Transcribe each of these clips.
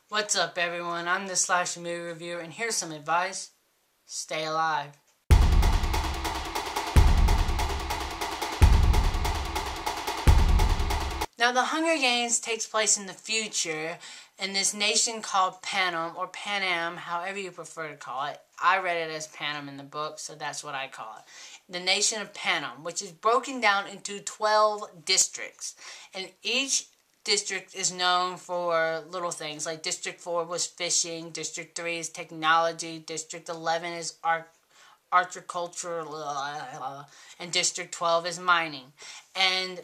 What's up, everyone? I'm the Slasher Movie Reviewer, and here's some advice. Stay alive. Now, The Hunger Games takes place in the future in this nation called Panem, or Panem, however you prefer to call it. I read it as Panem in the book, so that's what I call it. The nation of Panem, which is broken down into 12 districts, and each district is known for little things, like District 4 was fishing, District 3 is technology, District 11 is agriculture, and District 12 is mining. And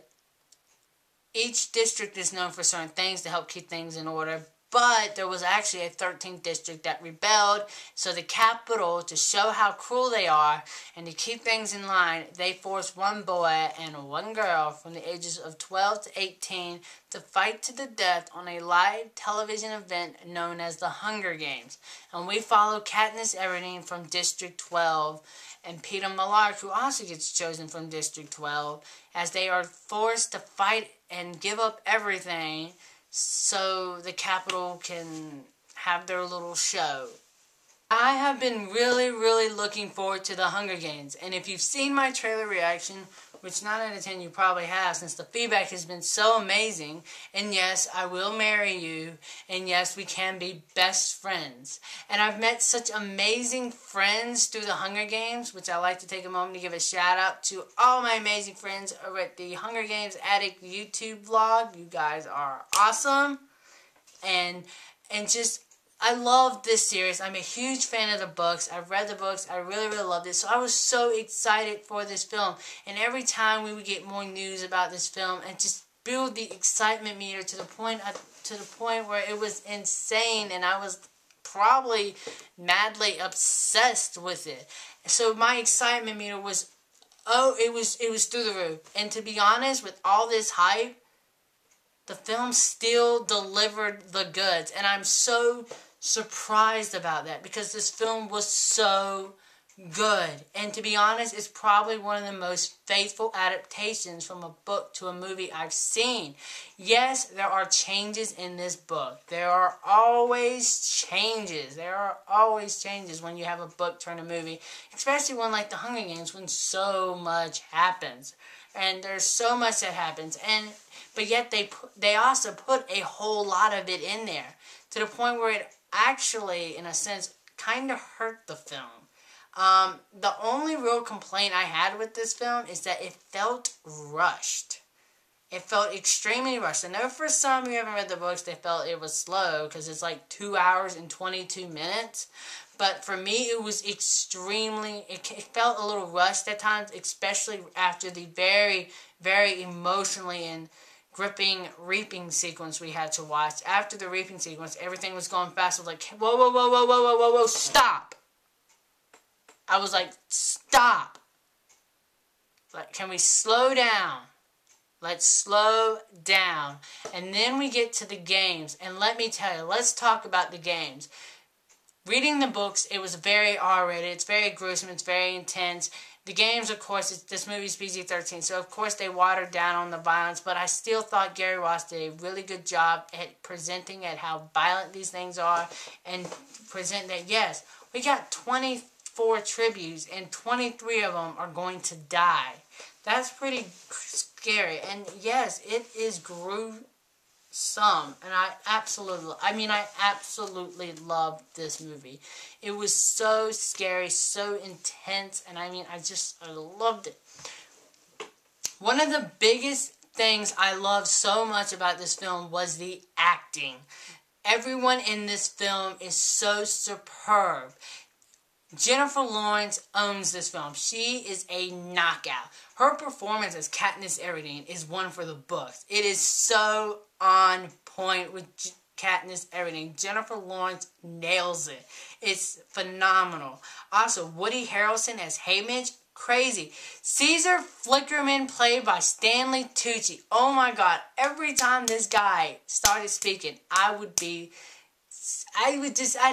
each district is known for certain things to help keep things in order, but there was actually a 13th district that rebelled, so the capital, to show how cruel they are and to keep things in line, they forced one boy and one girl from the ages of 12 to 18 to fight to the death on a live television event known as the Hunger Games. And we follow Katniss Everdeen from District 12 and Peter Millark, who also gets chosen from District 12, as they are forced to fight and give up everything so the Capitol can have their little show. I have been really looking forward to the Hunger Games, and if you've seen my trailer reaction, which 9 out of 10 you probably have, since the feedback has been so amazing, and yes, I will marry you, and yes, we can be best friends. And I've met such amazing friends through the Hunger Games, which I like to take a moment to give a shout out to all my amazing friends over at the Hunger Games Addict YouTube vlog. You guys are awesome, and just I love this series. I'm a huge fan of the books. I've read the books. I really loved it. So I was so excited for this film. And every time we would get more news about this film and just build the excitement meter to the point where it was insane, and I was probably madly obsessed with it. So my excitement meter was, it was through the roof. And to be honest, with all this hype, the film still delivered the goods. And I'm so surprised about that, because this film was so good. And to be honest, it's probably one of the most faithful adaptations from a book to a movie I've seen. Yes, there are changes in this book. There are always changes. There are always changes when you have a book turn a movie, especially one like The Hunger Games, when so much happens. And there's so much that happens, but yet they also put a whole lot of it in there, to the point where it actually, in a sense, kind of hurt the film. The only real complaint I had with this film is that it felt rushed. It felt extremely rushed. I know for some who haven't read the books, they felt it was slow, because it's like 2 hours and 22 minutes. But for me, it was extremely, it felt a little rushed at times, especially after the very emotionally and gripping reaping sequence we had to watch. After the reaping sequence, everything was going fast. I was like, whoa, stop. I was like, stop. Like, can we slow down? Let's slow down. And then we get to the games. And let me tell you, let's talk about the games. Reading the books, it was very R-rated. It's very gruesome. It's very intense. The games, of course, this movie's PG-13, so of course they watered down on the violence, but I still thought Gary Ross did a really good job at presenting at how violent these things are, and present that, yes, we got 24 tributes, and 23 of them are going to die. That's pretty scary, and yes, it is gruesome. And I absolutely loved this movie. It was so scary, so intense, and I loved it. One of the biggest things I loved so much about this film was the acting. Everyone in this film is so superb. Jennifer Lawrence owns this film. She is a knockout. Her performance as Katniss Everdeen is one for the books. It is so on point with Katniss Everdeen. Jennifer Lawrence nails it. It's phenomenal. Also, Woody Harrelson as Haymitch, crazy. Caesar Flickerman, played by Stanley Tucci. Oh my god, every time this guy started speaking, I'd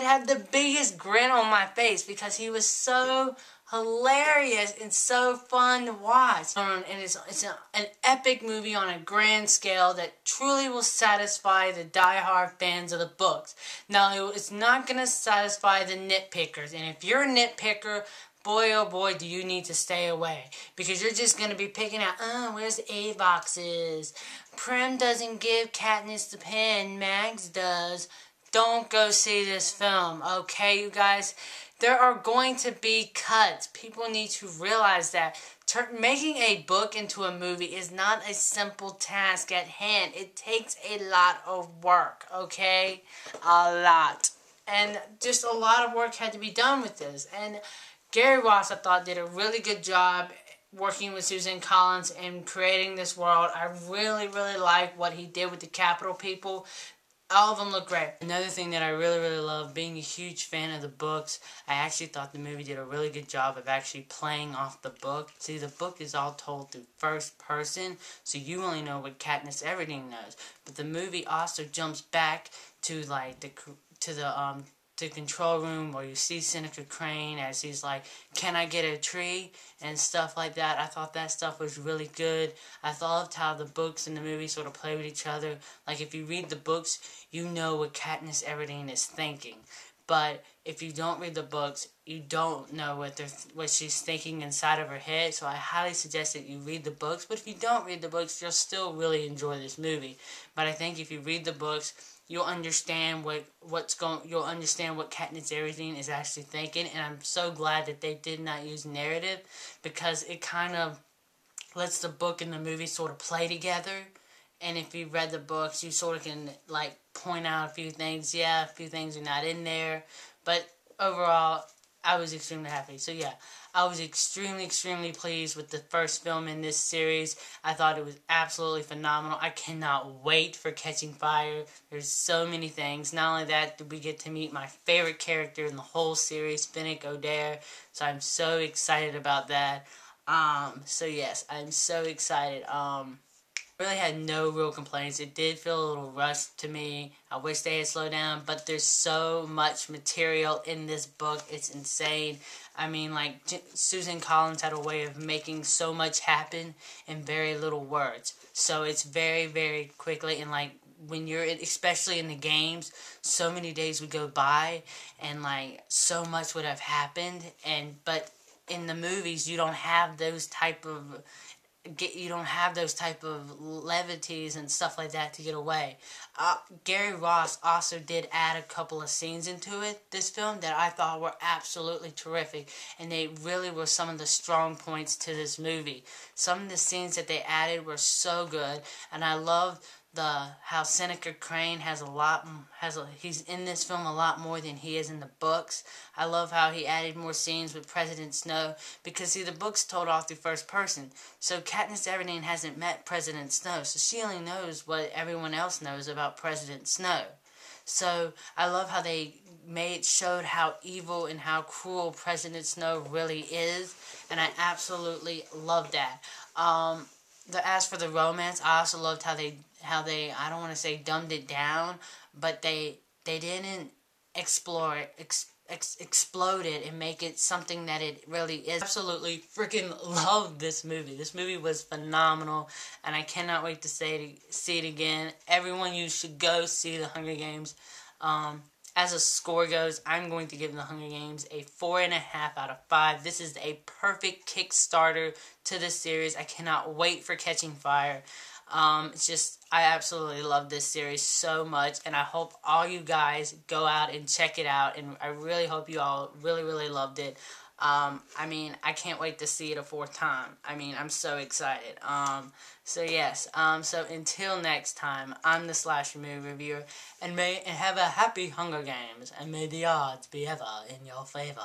have the biggest grin on my face, because he was so hilarious and so fun to watch. And it's an epic movie on a grand scale that truly will satisfy the die-hard fans of the books. Now, it's not going to satisfy the nitpickers. And if you're a nitpicker, boy, oh boy, do you need to stay away. Because you're just going to be picking out, oh, where's the A-boxes? Prim doesn't give Katniss the pen, Mags does. Don't go see this film, okay, you guys? There are going to be cuts. People need to realize that. Making a book into a movie is not a simple task at hand. It takes a lot of work, okay? A lot. And just a lot of work had to be done with this. And Gary Ross, I thought, did a really good job working with Susan Collins and creating this world. I really, really like what he did with the Capitol people. All of them look great. Another thing that I really, really love, being a huge fan of the books, I actually thought the movie did a really good job of actually playing off the book. See, the book is all told through first person, so you only know what Katniss Everdeen knows. But the movie also jumps back to like the control room where you see Senator Crane as he's like, can I get a tree? And stuff like that. I thought that stuff was really good. I loved how the books and the movie sort of play with each other. Like, if you read the books, you know what Katniss Everdeen is thinking. But if you don't read the books, you don't know what she's thinking inside of her head. So I highly suggest that you read the books. But if you don't read the books, you'll still really enjoy this movie. But I think if you read the books, you'll understand you'll understand what Katniss Everdeen is actually thinking, and I'm so glad that they did not use narrative, because it kind of lets the book and the movie sort of play together. And if you read the books, you sort of can like point out a few things. Yeah, a few things are not in there, but overall, I was extremely happy. So yeah, I was extremely, extremely pleased with the first film in this series. I thought it was absolutely phenomenal. I cannot wait for Catching Fire. There's so many things. Not only that, did we get to meet my favorite character in the whole series, Finnick Odair. So I'm so excited about that. So yes, I'm so excited. Really had no real complaints. It did feel a little rushed to me. I wish they had slowed down, but there's so much material in this book. It's insane. I mean, like, Susan Collins had a way of making so much happen in very little words. So it's very, very quickly, and like, when you're, especially in the games, so many days would go by, and like, so much would have happened, but in the movies, you don't have those type of levities and stuff like that to get away. Gary Ross also did add a couple of scenes into this film, that I thought were absolutely terrific, and they really were some of the strong points to this movie. Some of the scenes that they added were so good, and I love how Senator Crane he's in this film a lot more than he is in the books. I love how he added more scenes with President Snow, because see, the book's told off through first person, so Katniss Everdeen hasn't met President Snow, so she only knows what everyone else knows about President Snow. So I love how they showed how evil and how cruel President Snow really is, and I absolutely love that. As for the romance, I also loved how they I don't want to say dumbed it down, but they didn't explode it and make it something that it really is. Absolutely freaking loved this movie. This movie was phenomenal, and I cannot wait to see it again. Everyone, you should go see The Hunger Games. As a score goes, I'm going to give The Hunger Games a 4.5 out of 5. This is a perfect Kickstarter to this series. I cannot wait for Catching Fire. I absolutely love this series so much, and I hope all you guys go out and check it out, and I really hope you all really, really loved it. I mean, I can't wait to see it a fourth time. I mean, I'm so excited. So yes, so until next time, I'm the Slasher Movie Reviewer, and have a happy Hunger Games, and may the odds be ever in your favor.